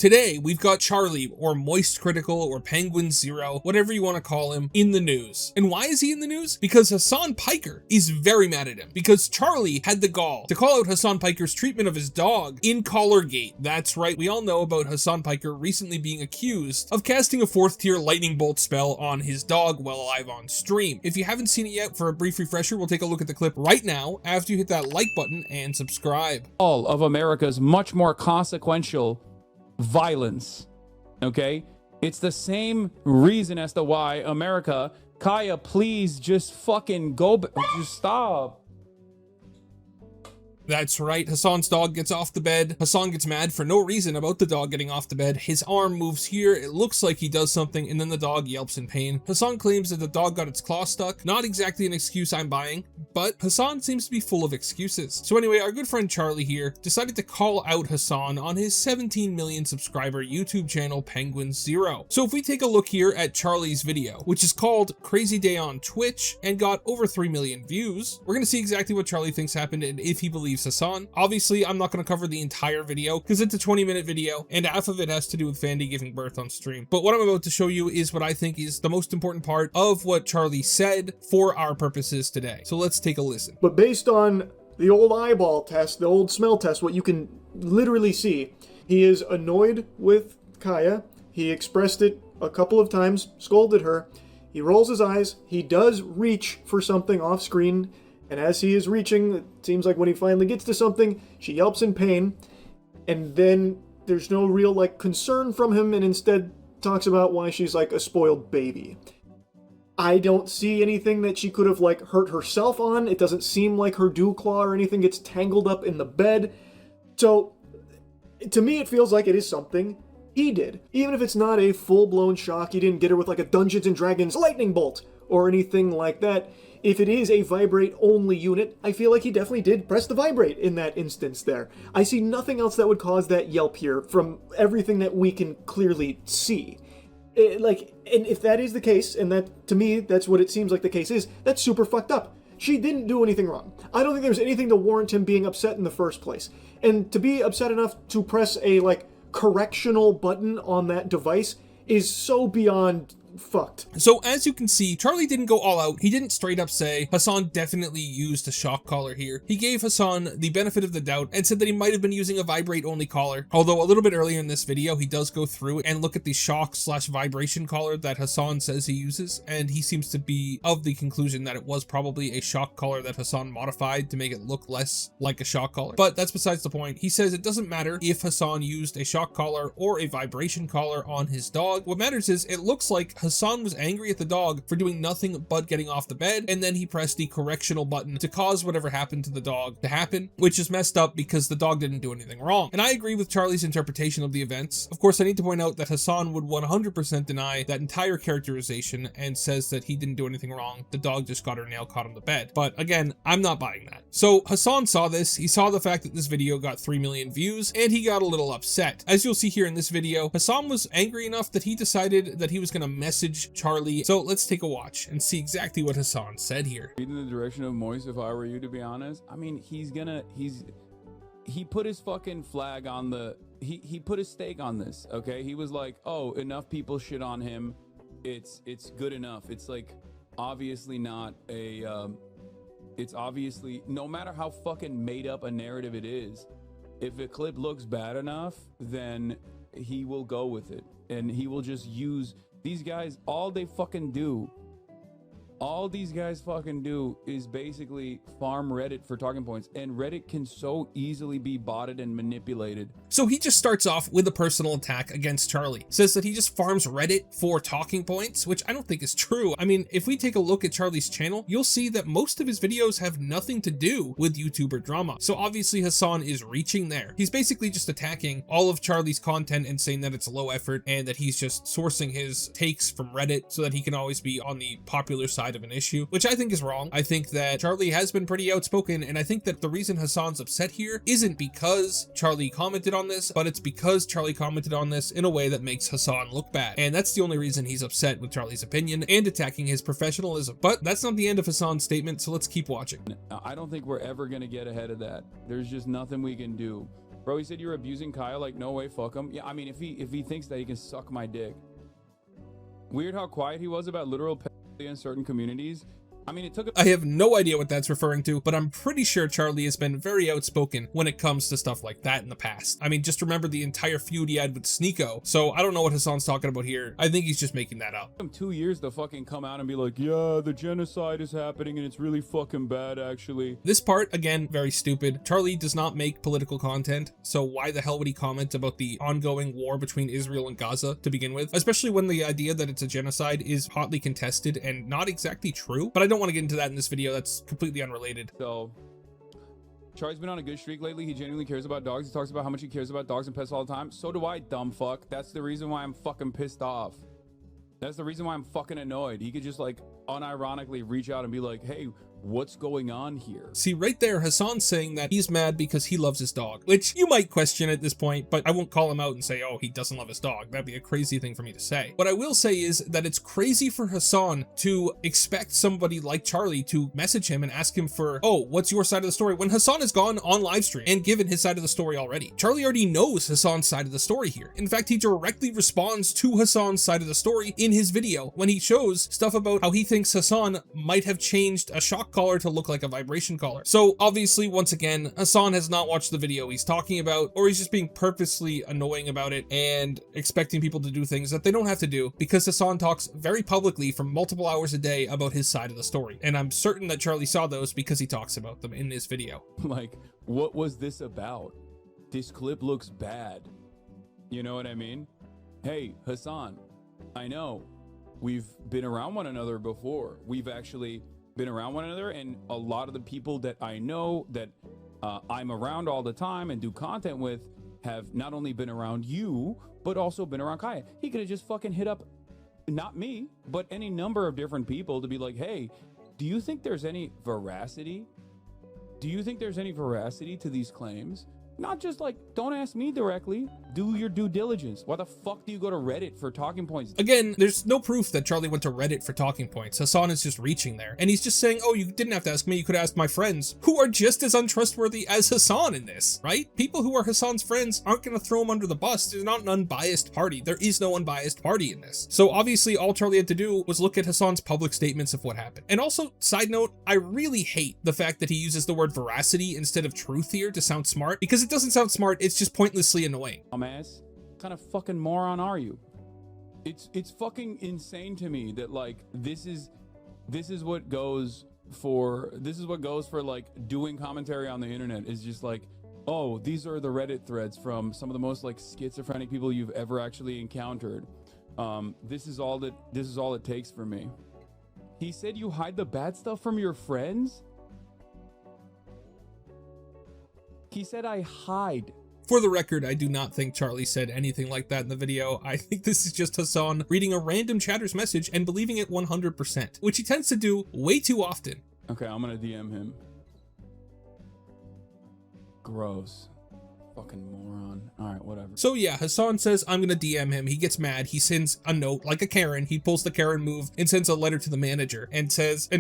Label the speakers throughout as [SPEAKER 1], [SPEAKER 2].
[SPEAKER 1] Today, we've got Charlie, or MoistCr1TiKaL, or Penguin0, whatever you want to call him, in the news. And why is he in the news? Because Hasan Piker is very mad at him, because Charlie had the gall to call out Hasan Piker's treatment of his dog in collargate. That's right, we all know about Hasan Piker recently being accused of casting a 4th tier lightning bolt spell on his dog while live on stream. If you haven't seen it yet, for a brief refresher, we'll take a look at the clip right now after you hit that like button and subscribe.
[SPEAKER 2] All of America's much more consequential violence, okay? It's the same reason as to why America, Kaya, please just fucking go, just stop.
[SPEAKER 1] That's right, Hasan's dog gets off the bed. Hasan gets mad for no reason about the dog getting off the bed. His arm moves here, it looks like he does something, and then the dog yelps in pain. Hasan claims that the dog got its claw stuck. Not exactly an excuse I'm buying, but Hasan seems to be full of excuses. So anyway, our good friend Charlie here decided to call out Hasan on his 17 million subscriber YouTube channel Penguin0. So if we take a look here at Charlie's video, which is called Crazy Day on Twitch and got over 3 million views, we're gonna see exactly what Charlie thinks happened and if he believes Hasan. Obviously, I'm not going to cover the entire video because it's a 20-minute video and half of it has to do with Vandy giving birth on stream. But what I'm about to show you is what I think is the most important part of what Charlie said for our purposes today. So let's take a listen.
[SPEAKER 3] But based on the old eyeball test, the old smell test, what you can literally see, he is annoyed with Kaya. He expressed it a couple of times, scolded her. He rolls his eyes. He does reach for something off screen. And as he is reaching, it seems like when he finally gets to something, she yelps in pain. And then there's no real, like, concern from him and instead talks about why she's like a spoiled baby. I don't see anything that she could have, like, hurt herself on. It doesn't seem like her dew claw or anything gets tangled up in the bed. So, to me, it feels like it is something he did. Even if it's not a full-blown shock, he didn't get her with, like, a Dungeons & Dragons lightning bolt or anything like that. If it is a vibrate-only unit, I feel like he definitely did press the vibrate in that instance there. I see nothing else that would cause that yelp here from everything that we can clearly see. And if that is the case, and that, to me, that's what it seems like the case is, that's super fucked up. She didn't do anything wrong. I don't think there's anything to warrant him being upset in the first place. And to be upset enough to press a, like, correctional button on that device is so beyond fucked.
[SPEAKER 1] So as you can see, Charlie didn't go all out. He didn't straight up say Hasan definitely used a shock collar here. He gave Hasan the benefit of the doubt and said that he might have been using a vibrate only collar. Although a little bit earlier in this video, he does go through and look at the shock/vibration collar that Hasan says he uses, and he seems to be of the conclusion that it was probably a shock collar that Hasan modified to make it look less like a shock collar. But that's besides the point. He says it doesn't matter if Hasan used a shock collar or a vibration collar on his dog. What matters is it looks like Hasan was angry at the dog for doing nothing but getting off the bed, and then he pressed the correctional button to cause whatever happened to the dog to happen, which is messed up because the dog didn't do anything wrong. And I agree with Charlie's interpretation of the events. Of course, I need to point out that Hasan would 100% deny that entire characterization and says that he didn't do anything wrong. The dog just got her nail caught on the bed. But again, I'm not buying that. So Hasan saw this. He saw the fact that this video got 3 million views, and he got a little upset. As you'll see here in this video, Hasan was angry enough that he decided that he was going to message Charlie. So let's take a watch and see exactly what Hasan said here.
[SPEAKER 2] In the direction of Moist, if I were you, to be honest, I mean, he put his fucking flag on the, he put his stake on this, okay? He was like, oh, enough people shit on him. It's good enough. It's like, obviously not a, it's obviously, no matter how fucking made up a narrative it is, if a clip looks bad enough, then he will go with it. And he will just use, these guys, all these guys fucking do is basically farm Reddit for talking points, and Reddit can so easily be botted and manipulated.
[SPEAKER 1] So he just starts off with a personal attack against Charlie. Says that he just farms Reddit for talking points, which I don't think is true. I mean, if we take a look at Charlie's channel, you'll see that most of his videos have nothing to do with YouTuber drama. So obviously Hasan is reaching there. He's basically just attacking all of Charlie's content and saying that it's low effort and that he's just sourcing his takes from Reddit so that he can always be on the popular side of an issue, which I think is wrong. I think that Charlie has been pretty outspoken, and I think that the reason Hasan's upset here isn't because Charlie commented on this, but it's because Charlie commented on this in a way that makes Hasan look bad. And that's the only reason he's upset with Charlie's opinion and attacking his professionalism. But that's not the end of Hasan's statement, so let's keep watching.
[SPEAKER 2] I don't think we're ever going to get ahead of that. There's just nothing we can do. Bro, he said you're abusing Kyle. Like, no way, fuck him. Yeah, I mean, if he thinks that he can suck my dick. Weird how quiet he was about literal pedophilia in certain communities. I mean, it took
[SPEAKER 1] I have no idea what that's referring to, but I'm pretty sure Charlie has been very outspoken when it comes to stuff like that in the past. I mean, just remember the entire feud he had with Sneeko. So I don't know what Hasan's talking about here. I think he's just making that up.
[SPEAKER 2] him 2 years to fucking come out and be like, yeah, the genocide is happening and it's really fucking bad, actually.
[SPEAKER 1] This part, again, very stupid. Charlie does not make political content, so why the hell would he comment about the ongoing war between Israel and Gaza to begin with? Especially when the idea that it's a genocide is hotly contested and not exactly true. But I don't want to get into that in this video. That's completely unrelated.
[SPEAKER 2] So, Charlie's been on a good streak lately. He genuinely cares about dogs. He talks about how much he cares about dogs and pets all the time. So do I, dumb fuck. That's the reason why I'm fucking pissed off. That's the reason why I'm fucking annoyed. He could just like unironically reach out and be like, hey, what's going on here?
[SPEAKER 1] See, right there, Hasan's saying that he's mad because he loves his dog, which you might question at this point, but I won't call him out and say, oh, he doesn't love his dog. That'd be a crazy thing for me to say. What I will say is that it's crazy for Hasan to expect somebody like Charlie to message him and ask him for, oh, what's your side of the story, when Hasan has gone on live stream and given his side of the story already. Charlie already knows Hasan's side of the story here. In fact, he directly responds to Hasan's side of the story in his video when he shows stuff about how he thinks Hasan might have changed a shock collar to look like a vibration collar. So obviously, once again, Hasan has not watched the video he's talking about, or he's just being purposely annoying about it and expecting people to do things that they don't have to do, because Hasan talks very publicly for multiple hours a day about his side of the story. And I'm certain that Charlie saw those because he talks about them in this video.
[SPEAKER 2] Like, what was this about? This clip looks bad. You know what I mean? Hey, Hasan, I know we've been around one another before. We've actually been around one another, and a lot of the people that I know that I'm around all the time and do content with have not only been around you, but also been around Kaya. He could have just fucking hit up, not me, but any number of different people to be like, hey, do you think there's any veracity? Do you think there's any veracity to these claims? Not just like, don't ask me directly, do your due diligence. Why the fuck do you go to Reddit for talking points?
[SPEAKER 1] Again, there's no proof that Charlie went to Reddit for talking points. Hasan is just reaching there. And he's just saying, oh, you didn't have to ask me, you could ask my friends, who are just as untrustworthy as Hasan in this, right? People who are Hasan's friends aren't going to throw him under the bus. There's not an unbiased party. There is no unbiased party in this. So obviously, all Charlie had to do was look at Hasan's public statements of what happened. And also, side note, I really hate the fact that he uses the word veracity instead of truth here to sound smart, because it doesn't sound smart. It's just pointlessly annoying.
[SPEAKER 2] Dumbass, what kind of fucking moron are you? It's fucking insane to me that like this is what goes for like doing commentary on the internet, is just like, oh, these are the Reddit threads from some of the most like schizophrenic people you've ever actually encountered. This is all it takes for me. He said you hide the bad stuff from your friends? He said I hide.
[SPEAKER 1] For the record, I do not think Charlie said anything like that in the video. I think this is just Hasan reading a random chatter's message and believing it 100%, which he tends to do way too often.
[SPEAKER 2] Okay, I'm gonna DM him. Gross. Fucking moron. Alright, whatever.
[SPEAKER 1] So yeah, Hasan says, I'm gonna DM him. He gets mad. He sends a note like a Karen. He pulls the Karen move and sends a letter to the manager and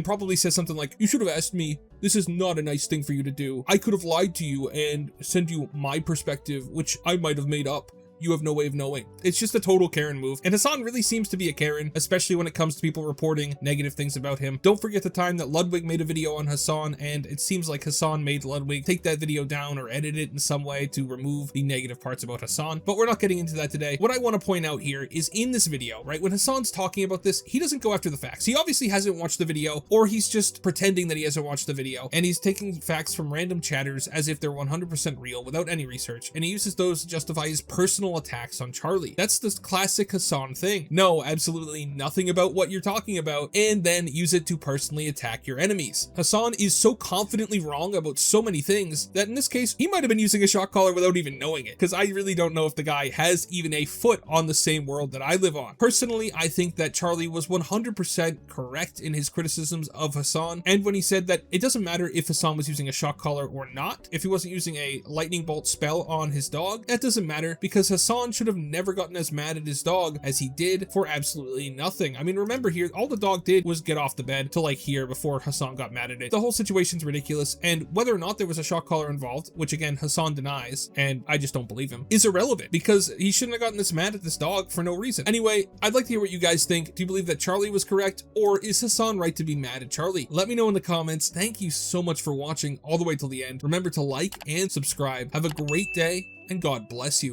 [SPEAKER 1] probably says something like, you should have asked me. This is not a nice thing for you to do. I could have lied to you and sent you my perspective, which I might have made up. You have no way of knowing. It's just a total Karen move. And Hasan really seems to be a Karen, especially when it comes to people reporting negative things about him. Don't forget the time that Ludwig made a video on Hasan, and it seems like Hasan made Ludwig take that video down or edit it in some way to remove the negative parts about Hasan. But we're not getting into that today. What I want to point out here is in this video, right, when Hasan's talking about this, he doesn't go after the facts. He obviously hasn't watched the video, or he's just pretending that he hasn't watched the video, and he's taking facts from random chatters as if they're 100% real without any research, and he uses those to justify his personal attacks on Charlie. That's the classic Hasan thing. Know absolutely nothing about what you're talking about, and then use it to personally attack your enemies. Hasan is so confidently wrong about so many things that in this case, he might have been using a shock collar without even knowing it, because I really don't know if the guy has even a foot on the same world that I live on. Personally, I think that Charlie was 100% correct in his criticisms of Hasan, and when he said that it doesn't matter if Hasan was using a shock collar or not, if he wasn't using a lightning bolt spell on his dog, that doesn't matter because Hasan should have never gotten as mad at his dog as he did for absolutely nothing. I mean, remember here, all the dog did was get off the bed to like here before Hasan got mad at it. The whole situation's ridiculous, and whether or not there was a shock collar involved, which again, Hasan denies, and I just don't believe him, is irrelevant because he shouldn't have gotten this mad at this dog for no reason. Anyway, I'd like to hear what you guys think. Do you believe that Charlie was correct, or is Hasan right to be mad at Charlie? Let me know in the comments. Thank you so much for watching all the way till the end. Remember to like and subscribe. Have a great day, and God bless you.